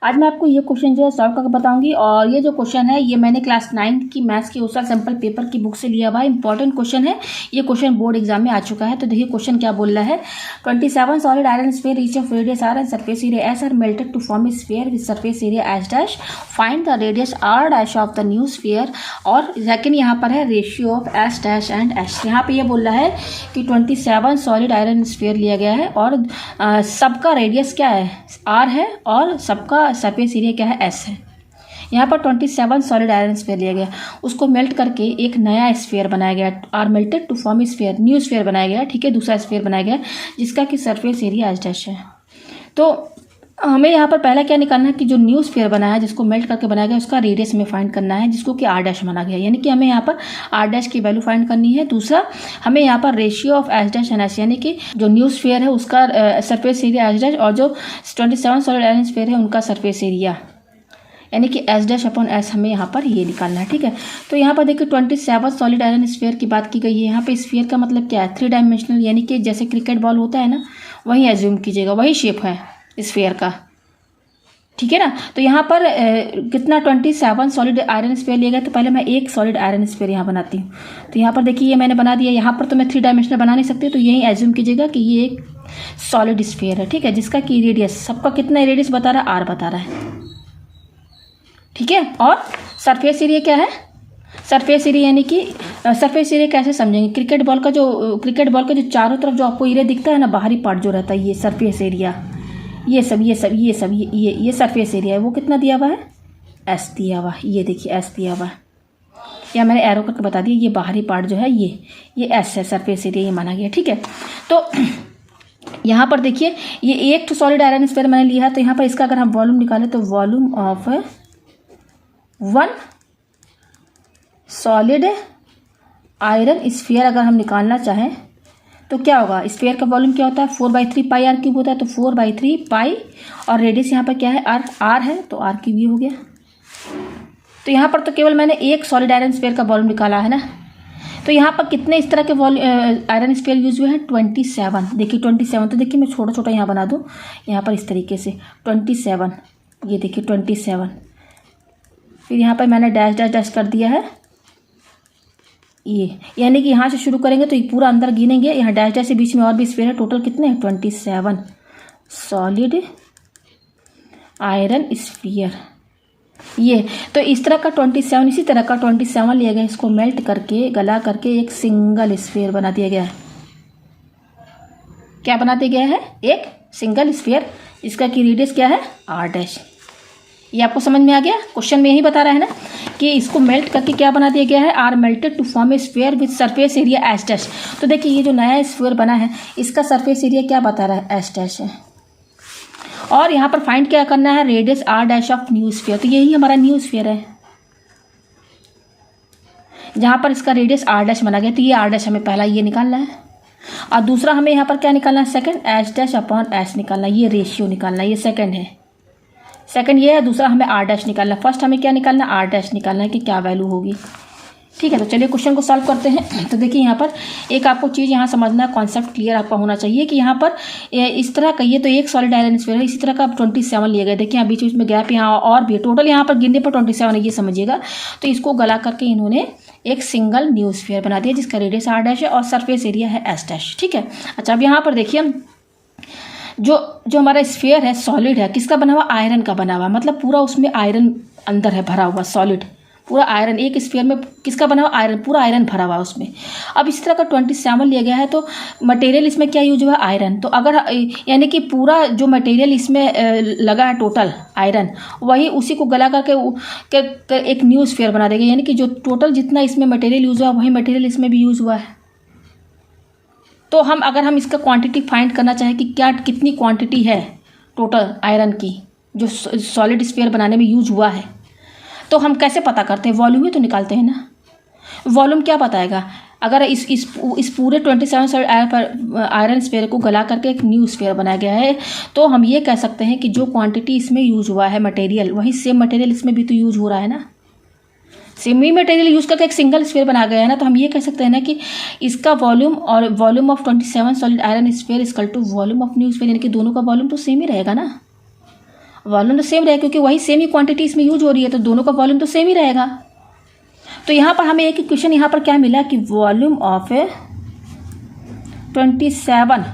आज मैं आपको ये क्वेश्चन जो है सॉल्व करके बताऊंगी। और ये जो क्वेश्चन है ये मैंने क्लास 9 की मैथ्स की उस सैम्पल पेपर की बुक से लिया हुआ है। इंपॉर्टेंट क्वेश्चन है, ये क्वेश्चन बोर्ड एग्जाम में आ चुका है। तो देखिए क्वेश्चन क्या बोल रहा है। 27 solid iron sphere each of radius r and surface area S are melted to form a sphere with surface area S dash. Find the radius r dash of the new sphere. और second यहाँ पर है ratio of S dash and S. यहाँ पे ये बोल रहा है कि 27 सॉलिड आयरन स्फीयर लिया गया है और सबका रेडियस क्या है, आर है, और सबका सरफेस एरिया क्या है, एस है। यहाँ पर 27 सॉलिड आयरन स्फीयर लिया गया, उसको मेल्ट करके एक नया स्फीयर बनाया गया। Are melted to form sphere, new sphere बनाया गया, ठीक है, दूसरा स्फीयर बनाया गया जिसका कि सरफेस एरिया एस डैश है। तो हमें यहाँ पर पहला क्या निकालना है कि जो न्यू स्फीयर बनाया है, जिसको मेल्ट करके बनाया गया, उसका रेडियस हमें फाइंड करना है, जिसको कि आर डैश माना गया, यानी कि हमें यहाँ पर आर डैश की वैल्यू फाइंड करनी है। दूसरा हमें यहाँ पर ratio of S dash and S, यानी कि जो न्यू स्फीयर है उसका सरफेस एरिया एस डैश और जो 27 सॉलिड आयरन स्फीयर है उनका सरफेस एरिया यानी कि एस डैश अपॉन एस हमें यहाँ पर ये निकालना है, ठीक है। तो यहाँ पर देखिए 27 सॉलिड आयरन स्फीयर की बात की गई है। यहाँ पे स्फीयर का मतलब क्या है, 3 डायमेंशनल, यानी कि जैसे क्रिकेट बॉल होता है ना, वही एज्यूम कीजिएगा, वही शेप है स्फीयर का, ठीक है ना। तो यहाँ पर कितना 27 सॉलिड आयरन स्फीयर लिया गया। तो पहले मैं एक सॉलिड आयरन स्फीयर यहाँ बनाती हूँ। तो यहाँ पर देखिए ये मैंने बना दिया। यहाँ पर तो मैं 3 डायमेंशनल बना नहीं सकती, तो यही एज्यूम कीजिएगा कि ये एक सॉलिड स्फीयर है, ठीक है, जिसका की रेडियस, सबका कितना रेडियस बता रहा है, आर बता रहा है, ठीक है। और सरफेस एरिया क्या है, सरफेस एरिया यानी कि सरफेस एरिया कैसे समझेंगे, क्रिकेट बॉल का जो चारों तरफ जो आपको एरिया दिखता है ना, बाहरी पार्ट जो रहता है, ये सरफेस एरिया, ये सरफेस एरिया है, वो कितना दिया हुआ है, एस दिया हुआ है। ये देखिए एस दिया हुआ है, या मैंने एरो करके बता दिया, ये बाहरी पार्ट जो है ये एस है, सरफेस एरिया ये माना गया, ठीक है। तो यहाँ पर देखिए ये एक तो सॉलिड आयरन स्फीयर मैंने लिया है। तो यहाँ पर इसका अगर हम वॉल्यूम निकालें तो volume of 1 solid iron sphere अगर हम निकालना चाहें तो क्या होगा, स्फीयर का वॉल्यूम क्या होता है, 4/3 पाई आर क्यूब होता है। तो 4/3 पाई, और रेडियस यहाँ पर क्या है, आर है, तो आर क्यूब ये हो गया। तो यहाँ पर तो केवल मैंने एक सॉलिड आयरन स्फीयर का वॉल्यूम निकाला है ना। तो यहाँ पर कितने इस तरह के आयरन स्फीयर यूज हुए हैं, 27। देखिए 27, तो देखिए मैं छोटा छोटा यहाँ बना दूँ, यहाँ पर इस तरीके से 27, ये देखिए 27, फिर यहाँ पर मैंने डैश डैश डैश कर दिया है ये, यानी कि यहाँ से शुरू करेंगे तो ये पूरा अंदर गिनेंगे, यहाँ डैश डैश से बीच में और भी स्फीयर है। टोटल कितने हैं, 27 सॉलिड आयरन स्फीयर। ये तो इस तरह का 27, इसी तरह का 27 लिया गया, इसको मेल्ट करके गला करके एक सिंगल स्फीयर बना दिया गया है। क्या बना दिया गया है, एक सिंगल स्फीयर, इसका की रेडियस क्या है, आर डैश। ये आपको समझ में आ गया, क्वेश्चन में यही बता रहा है ना कि इसको मेल्ट करके क्या बना दिया गया है, are melted to form a sphere with surface area S dash. तो देखिए ये जो नया स्फीयर बना है इसका सरफेस एरिया क्या बता रहा है, एस डैश है। और यहाँ पर फाइंड क्या करना है, radius r dash of new sphere. तो यही हमारा न्यू स्फीयर है जहाँ पर इसका रेडियस आर डैश बना गया। तो ये आर डैश हमें पहला ये निकालना है, और दूसरा हमें यहाँ पर क्या निकालना है, second S dash upon S निकालना है, ये रेशियो निकालना है, ये सेकंड है, सेकंड ये है। दूसरा हमें आर डैश निकालना है, फर्स्ट हमें क्या निकालना है, आर डैश निकालना है कि क्या वैल्यू होगी, ठीक है। तो चलिए क्वेश्चन को सॉल्व करते हैं। तो देखिए यहाँ पर एक आपको चीज़ यहाँ समझना, कॉन्सेप्ट क्लियर आपका होना चाहिए कि यहाँ पर इस तरह का, ये तो एक सॉलिड आयरन स्फीयर है, इसी तरह का 27 लिया गया। देखिए यहाँ बीच बीच में गैप यहाँ और भी, टोटल यहाँ पर गिनने पर 27 है, ये समझिएगा। तो इसको गला करके इन्होंने एक सिंगल न्यू स्फीयर बना दिया जिसका रेडियस आर डैश है और सरफेस एरिया है एस डैश, ठीक है। अच्छा अब यहाँ पर देखिए जो हमारा स्फीयर है सॉलिड है, किसका बना हुआ, आयरन का बना हुआ, मतलब पूरा उसमें आयरन अंदर है भरा हुआ, सॉलिड पूरा आयरन, एक स्फीयर में किसका बना हुआ, आयरन, पूरा आयरन भरा हुआ उसमें। अब इस तरह का 27 लिया गया है, तो मटेरियल इसमें क्या यूज हुआ, आयरन। तो अगर यानी कि पूरा जो मटेरियल इसमें लगा है टोटल आयरन, वही उसी को गला करके एक न्यू स्फीयर बना देगा, यानी कि जो टोटल जितना इसमें मटेरियल यूज हुआ वही मटेरियल इसमें भी यूज हुआ है। तो अगर हम इसका क्वांटिटी फाइंड करना चाहें कि क्या कितनी क्वांटिटी है टोटल आयरन की जो सॉलिड स्फीयर बनाने में यूज हुआ है, तो हम कैसे पता करते हैं, वॉल्यूम ही तो निकालते हैं ना। वॉल्यूम क्या बताएगा, अगर इस पूरे 27 सॉलिड आयरन स्फीयर को गला करके एक न्यू स्फीयर बनाया गया है, तो हम ये कह सकते हैं कि जो क्वांटिटी इसमें यूज हुआ है मटेरियल, वही सेम मटेरियल इसमें भी तो यूज हो रहा है ना। सेम ही मटेरियल यूज करके एक सिंगल स्फीयर बना गया है ना। तो हम ये कह सकते हैं ना कि इसका वॉल्यूम और volume of 27 solid iron sphere equal to volume of new sphere, यानी कि दोनों का वॉल्यूम तो सेम ही रहेगा ना। वॉल्यूम तो सेम रहेगा क्योंकि वही सेम ही क्वांटिटी इसमें यूज हो रही है, तो दोनों का वॉल्यूम तो सेम ही रहेगा। तो यहाँ पर हमें एक इक्वेशन यहाँ पर क्या मिला कि volume of 27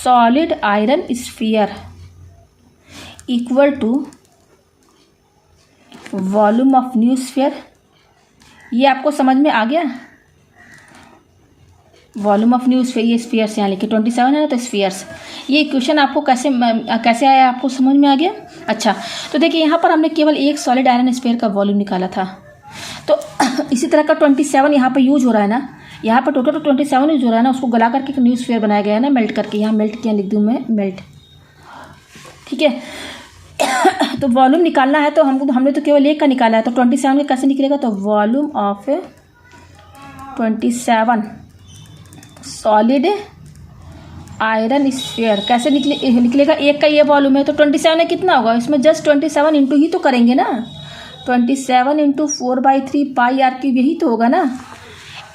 solid iron sphere equal to volume of new sphere. ये आपको समझ में आ गया? वॉल्यूम ऑफ न्यू स्फीयर, ये स्फीयर्स यहाँ लिखे 27 है ना, तो स्फीयर्स। ये इक्वेशन आपको कैसे आया, आपको समझ में आ गया? अच्छा, तो देखिए यहाँ पर हमने केवल एक सॉलिड आयरन स्फीयर का वॉल्यूम निकाला था, तो इसी तरह का 27 यहाँ पर यूज हो रहा है ना, यहाँ पर टोटल 27 यूज हो रहा है ना, उसको गला करके एक न्यू स्फीयर बनाया गया है ना, मेल्ट करके। यहाँ मेल्ट क्या लिख दूँ मैं, मेल्ट, ठीक है। तो वॉल्यूम निकालना है तो हमने तो केवल एक का निकाला है, तो 27 का कैसे निकलेगा? तो volume of 27 solid iron sphere कैसे निकलेगा? एक का ये वॉल्यूम है तो 27 में कितना होगा? इसमें जस्ट 27 इंटू ही तो करेंगे ना, 27 इंटू 4/3 पाई आर क्यूब, यही तो होगा ना।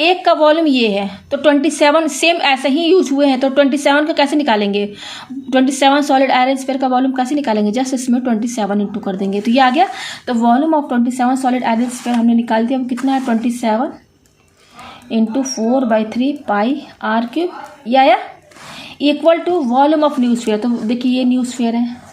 एक का वॉल्यूम ये है तो 27 सेम ऐसे ही यूज हुए हैं, तो 27 का कैसे निकालेंगे? 27 सॉलिड आयरन स्फीयर का वॉल्यूम कैसे निकालेंगे? जस्ट इसमें 27 इंटू कर देंगे तो ये आ गया। तो volume of 27 solid iron sphere हमने निकाल दिया। अब कितना है? 27 इंटू 4/3 पाई आर क्यूब, ये आया, equal to volume of new sphere. तो देखिए ये न्यू स्फीयर है,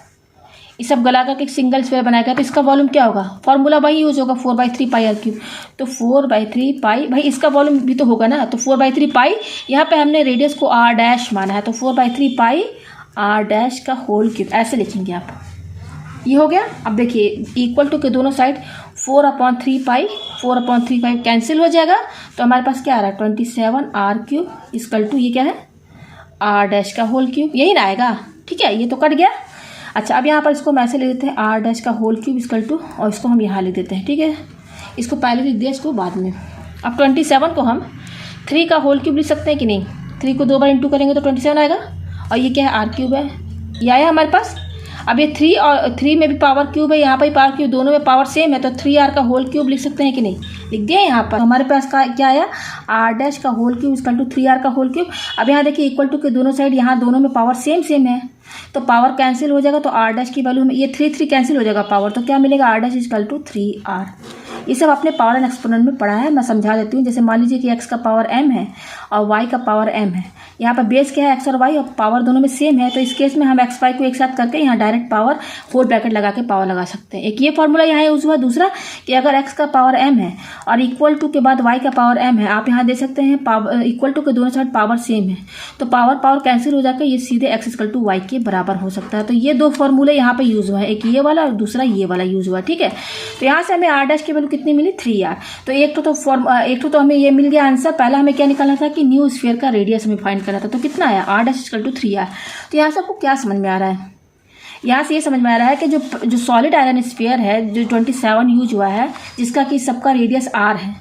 ये सब गला करके एक सिंगल स्फीयर बनाएगा, तो इसका वॉल्यूम क्या होगा? फॉर्मूला वही यूज होगा, 4/3 पाई आर क्यूब। तो 4/3 पाई, भाई इसका वॉल्यूम भी तो होगा ना, तो 4/3 पाई, यहाँ पे हमने रेडियस को r डैश माना है, तो 4/3 पाई r डैश का होल क्यूब, ऐसे लिखेंगे आप। ये हो गया। अब देखिए इक्वल टू के दोनों साइड 4/3 पाई, 4/3 पाई कैंसिल हो जाएगा, तो हमारे पास क्या आ रहा है? 27 r क्यूब इक्वल टू, ये क्या है? r डैश का होल क्यूब, यही ना आएगा, ठीक है। ये तो कट गया। अच्छा, अब यहाँ पर इसको हम ऐसे ले देते हैं, r डैश का होल क्यूब इक्वल टू, और इसको हम यहाँ लिख देते हैं, ठीक है। इसको पहले लिख दिया, इसको बाद में। अब 27 को हम 3 का होल क्यूब लिख सकते हैं कि नहीं? 3 को 2 बार इंटू करेंगे तो 27 आएगा, और ये क्या है? r क्यूब है, ये आया हमारे पास। अब ये 3 और 3 में भी पावर क्यूब है, यहाँ पर भी पावर क्यूब, दोनों में पावर सेम है, तो 3r का होल क्यूब लिख सकते हैं कि नहीं? लिख दिया। यहाँ पर हमारे पास का क्या आया? r डैश का whole cube equal to 3r का होल क्यूब। अब यहाँ देखिए इक्वल टू के दोनों साइड, यहाँ दोनों में पावर सेम है, तो पावर कैंसिल हो जाएगा, तो r डैश की वैल्यू में ये 3 कैंसिल हो जाएगा पावर, तो क्या मिलेगा? r dash equal to 3r। ये सब आपने पावर एंड एक्सपोनेंट में पढ़ा है, मैं समझा देती हूँ। जैसे मान लीजिए कि x का पावर m है और y का पावर m है, यहाँ पर बेस क्या है? x और y, और पावर दोनों में सेम है, तो इस केस में हम x y को एक साथ करके यहाँ डायरेक्ट पावर 4 ब्रैकेट लगा के पावर लगा सकते हैं। एक ये फॉर्मूला यहाँ यूज हुआ। दूसरा कि अगर x का पावर m है और इक्वल टू के बाद y का पावर m है, आप यहाँ दे सकते हैं पावर इक्वल टू के दोनों साइड पावर सेम है, तो पावर कैंसिल हो जाकर ये सीधे x इक्वल टू y के बराबर हो सकता है। तो ये दो फॉर्मूले यहाँ पे यूज हुआ है, एक ये वाला और दूसरा ये वाला यूज हुआ, ठीक है। तो यहाँ से हमें r डैश की वैल्यू कितनी मिली? 3r। तो एक तो हमें ये मिल गया आंसर। पहला हमें क्या निकालना था कि न्यू स्फीयर का रेडियस हमें फाइंड करना था, तो कितना आया? r dash equal to 3r। तो यहाँ से आपको क्या समझ में आ रहा है? यहाँ से ये समझ में आ रहा है कि जो सॉलिड आयरन स्फीयर है, जो 27 यूज हुआ है, जिसका कि सबका रेडियस r है,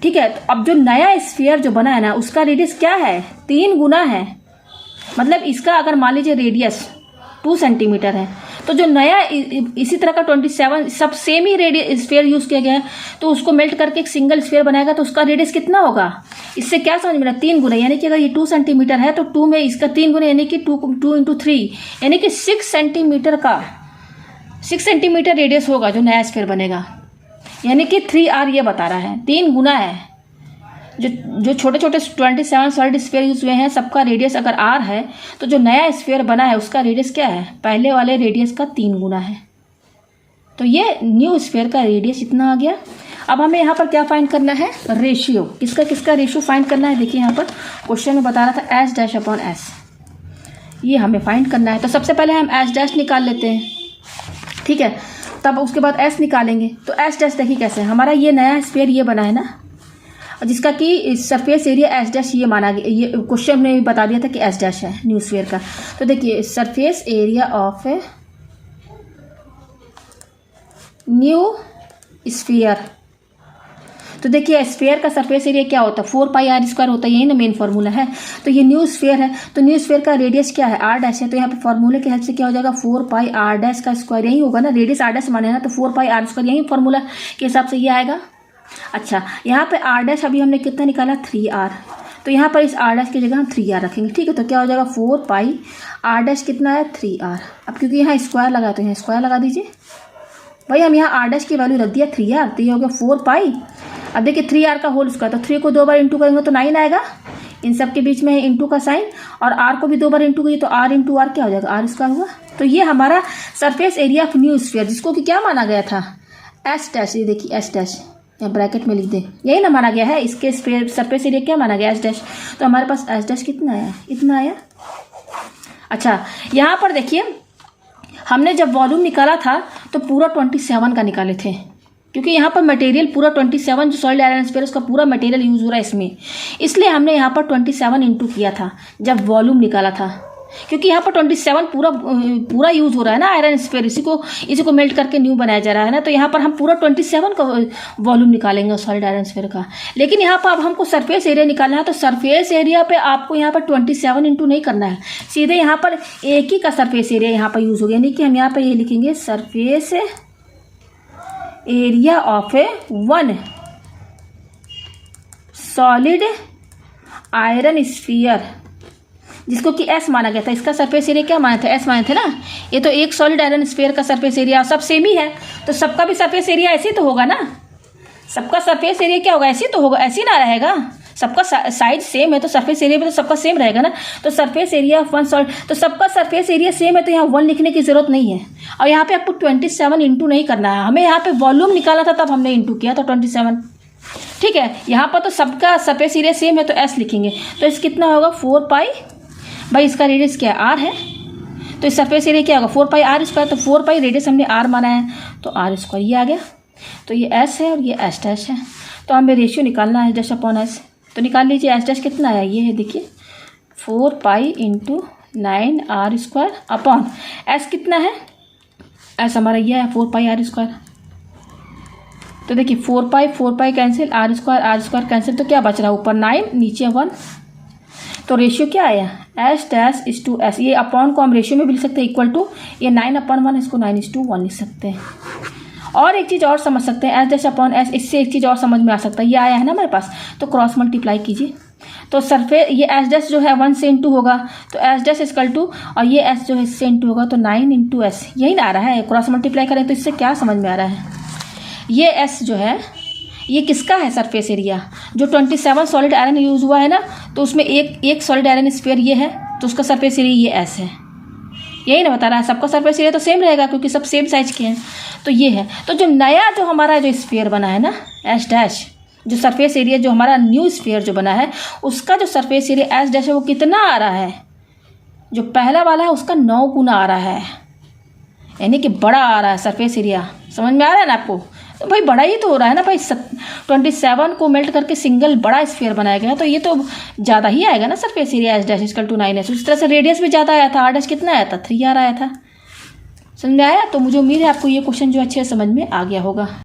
ठीक है। तो अब जो नया स्फीयर जो बना है ना, उसका रेडियस क्या है? 3 गुना है। मतलब इसका अगर मान लीजिए रेडियस 2 सेंटीमीटर है, तो जो नया इसी तरह का 27 सब सेम ही रेडियस स्फीयर यूज किया गया है, तो उसको मेल्ट करके एक सिंगल स्फीयर बनाएगा, तो उसका रेडियस कितना होगा? इससे क्या समझ में रहा? 3 गुना, यानी कि अगर ये 2 सेंटीमीटर है तो 2 में इसका 3 गुना, यानी कि 2 इंटू 3, यानी कि 6 सेंटीमीटर रेडियस होगा जो नया स्फीयर बनेगा, यानी कि 3r ये बता रहा है, 3 गुना है। जो छोटे छोटे 27 सॉलिड स्फीयर यूज हुए हैं, सबका रेडियस अगर r है, तो जो नया स्फीयर बना है उसका रेडियस क्या है? पहले वाले रेडियस का 3 गुना है। तो ये न्यू स्फीयर का रेडियस इतना आ गया। अब हमें यहाँ पर क्या फाइंड करना है? रेशियो। किसका रेशियो फाइंड करना है? देखिए यहाँ पर क्वेश्चन में बता रहा था s डैश अपॉन s, ये हमें फाइंड करना है। तो सबसे पहले हम s डैश निकाल लेते हैं, ठीक है। तब उसके बाद s निकालेंगे। तो s डैश देखिए कैसे, हमारा ये नया स्फीयर ये बना है ना, जिसका कि सरफेस एरिया एस डैश ये माना गया, ये क्वेश्चन में भी बता दिया था कि एस डैश है न्यू स्फीयर का। तो देखिए surface area of new sphere, तो देखिए स्फीयर का सरफेस एरिया क्या होता है? 4 पाई r स्क्वायर होता है, यही ना मेन फॉर्मूला है। तो ये न्यू स्फीयर है, तो न्यू स्फीयर का रेडियस क्या है? r डैश है, तो यहाँ पे फॉर्मूले के हेल्प से क्या हो जाएगा? 4 पाई r डैश का स्क्वायर, यही होगा ना, रेडियस r डैश माने ना, तो 4 पाई r स्क्वायर, यही फॉर्मूला के हिसाब से ये आएगा। अच्छा, यहाँ पे r डैश अभी हमने कितना निकाला? 3r। तो यहाँ पर इस r डैश की जगह हम 3r रखेंगे, ठीक है। तो क्या हो जाएगा 4 पाई r डैश कितना है 3r। अब क्योंकि यहाँ स्क्वायर लगा तो यहाँ स्क्वायर लगा दीजिए भाई। हम यहाँ r डैश की वैल्यू रख दिया 3r, तो ये हो गया 4 पाई। अब देखिए 3r का होल स्क्वायर, तो 3 को 2 बार इंटू करेंगे तो 9 आएगा। इन सब के बीच में है इंटू का साइन, और r को भी 2 बार इंटू करिए तो r इंटू r क्या हो जाएगा r स्क्वायर हुआ। तो ये हमारा surface area of new sphere, जिसको कि क्या माना गया था एस डैश, ये देखिए एस डैश या ब्रैकेट में लिख दे, यही ना माना गया है। इसके सरफेस एरिया क्या माना गया एस डैश। तो हमारे पास एस डैश कितना आया, इतना आया। अच्छा यहाँ पर देखिए हमने जब वॉल्यूम निकाला था तो पूरा 27 का निकाले थे, क्योंकि यहाँ पर मटेरियल पूरा 27 जो सॉलिड आयरन स्फीयर उसका पूरा मटेरियल यूज़ हो रहा है इसमें, इसलिए हमने यहाँ पर 27 इंटू किया था जब वॉल्यूम निकाला था, क्योंकि यहाँ पर 27 पूरा यूज़ हो रहा है ना आयरन स्फीयर, इसी को मेल्ट करके न्यू बनाया जा रहा है ना। तो यहाँ पर हम पूरा 27 का वॉल्यूम निकालेंगे सॉलिड आयरन स्फीयर का। लेकिन यहाँ पर अब हमको सरफेस एरिया निकालना है, तो सरफेस एरिया पे आपको यहाँ पर 27 इंटू नहीं करना है, सीधे यहाँ पर एक ही का सरफेस एरिया यहाँ पर यूज़ हो गया। यानी कि हम यहाँ पर ये लिखेंगे surface area of A one solid iron sphere, जिसको कि एस माना गया था। इसका सरफेस एरिया क्या माने थे, एस माने थे ना। ये तो एक सॉलिड आयरन स्फीयर का सरफेस एरिया सब सेम ही है, तो सबका भी सरफेस एरिया ऐसे ही तो होगा ना। सबका सरफेस एरिया क्या होगा, ऐसे ही तो होगा, ऐसे ही ना रहेगा। सबका साइज सेम है तो सरफेस एरिया भी तो सबका सेम रहेगा ना। तो surface area of one solid, तो सबका सरफेस एरिया सेम है, तो यहाँ 1 लिखने की जरूरत नहीं है। और यहाँ पे आपको 27 इंटू नहीं करना है, हमें यहाँ पे वॉल्यूम निकाला था तब हमने इंटू किया था 27, ठीक है। यहाँ पर तो सबका सरफेस एरिया सेम है तो एस लिखेंगे। तो इस कितना होगा 4 पाई, भाई इसका रेडियस क्या है आर है, तो इस सरफेस एरिया क्या होगा 4 पाई आर स्क्वायर। तो 4 पाई रेडियस हमने आर माना है तो आर स्क्वायर ये आ गया। तो ये एस है और ये एस डैश है, तो हमें रेशियो निकालना है डैश अपॉन एस। तो निकाल लीजिए एस डैश कितना आया, ये है देखिए 4 pi into 9 r square upon S कितना है, एस हमारा ये है 4 पाई आर स्क्वायर। तो देखिए 4 pi cancel, r square cancel, तो क्या बच रहा है ऊपर 9 नीचे 1। तो रेशियो क्या आया S dash is to S. ये अपॉन को हम रेशियो में भी लिख सकते हैं इक्वल टू, ये 9/1 इसको 9:1 लिख सकते हैं। और एक चीज़ और समझ सकते हैं एस डैश अपॉन एस, इससे एक चीज़ और समझ में आ सकता है। ये आया है ना हमारे पास, तो क्रॉस मल्टीप्लाई कीजिए, तो सरफेस ये एस डैश जो है 1 से इंटू होगा, तो एस डैश इक्वल टू, और ये एस जो है इससे इंटू होगा तो 9 इंटू एस, यही ना आ रहा है। क्रॉस मल्टीप्लाई करें तो इससे क्या समझ में आ रहा है, ये एस जो है ये किसका है सरफेस एरिया, जो 27 सॉलिड आयरन यूज़ हुआ है ना, तो उसमें एक सॉलिड आयरन स्फीयर ये है, तो उसका सरफेस एरिया ये एस है। यही ना बता रहा है, सबका सरफेस एरिया तो सेम रहेगा क्योंकि सब सेम साइज के हैं। तो ये है, तो जो नया जो हमारा जो स्फीयर बना है ना एस डैश, जो सरफेस एरिया जो हमारा न्यू स्फीयर जो बना है उसका जो सरफेस एरिया एस डैश है वो कितना आ रहा है, जो पहला वाला है उसका 9 गुना आ रहा है, यानी कि बड़ा आ रहा है सरफेस एरिया। समझ में आ रहा है ना आपको, तो भाई बड़ा ही तो हो रहा है ना भाई। 27 को मेल्ट करके सिंगल बड़ा स्फीयर बनाया गया, तो ये तो ज़्यादा ही आएगा ना surface area S dash equal to 9 S. उस तरह से रेडियस भी ज़्यादा आया था, आर डैश कितना आया था 3 आर आया था। समझ में आया। तो मुझे उम्मीद है आपको ये क्वेश्चन जो अच्छे समझ में आ गया होगा।